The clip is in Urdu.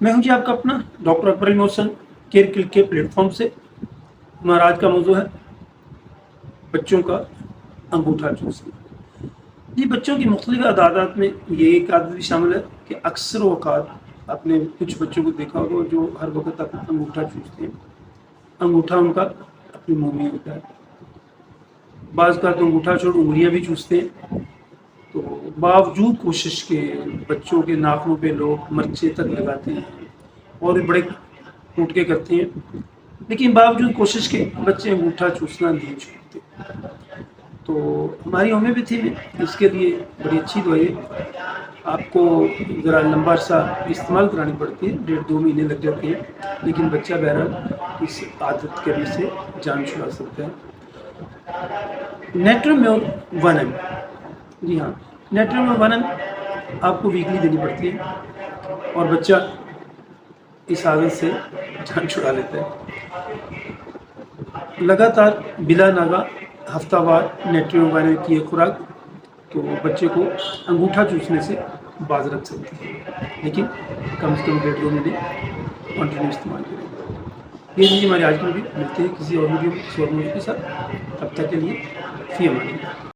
میں ہوں جی آپ کا اپنا ڈاکٹر اکبر علی محسن کیئر کلک کے پلیٹ فارم سے. ہمارا آج کا موضوع ہے بچوں کا انگوٹھا چوسنا. جی بچوں کی مختلف عادات میں یہ ایک عادت بھی شامل ہے کہ اکثر اوقات آپ نے کچھ بچوں کو دیکھا ہوگا جو ہر وقت اپنا انگوٹھا چوستے ہیں. انگوٹھا ان کا اپنی منہ میں ہوتا ہے. بعض کا تو انگوٹھا چھوڑ انگلیاں بھی چوستے ہیں. تو باوجود کوشش کے بچوں کے ناخنوں پہ لوگ مرچے تک لگاتے ہیں اور بڑے ٹوٹکے کرتے ہیں، لیکن باوجود کوشش کے بچے انگوٹھا چوسنا نہیں چھوڑتے. تو ہماری ہومیوپیتھی میں اس کے لیے بڑی اچھی دوائی ہے. آپ کو ذرا لمبا عرصہ استعمال کرانی پڑتی ہے، 1.5-2 مہینے لگ جاتے ہیں، لیکن بچہ بہرحال اس عادت کے سے جان چھڑا سکتا ہے. نیٹرمیور 1 ml. جی ہاں، نیٹرمیور 1 ml آپ کو ویکلی دینی پڑتی ہے اور بچہ اس عادت سے جان چھڑا لیتا ہے. لگاتار بلا ناغہ ہفتہ وار نیٹرمیور 1 ml کی ایک خوراک تو بچے کو انگوٹھا چوسنے سے باز رکھ سکتی ہے، لیکن کم سے کم 1.5-2 مہینے کنٹینیو استعمال کریں. یہ لیجیے ہماری آج کی ویڈیو. ملتے ہیں کسی اور ویڈیو میں کسی اور موضوع کے ساتھ. تب تک کے لیے فی امان اللہ.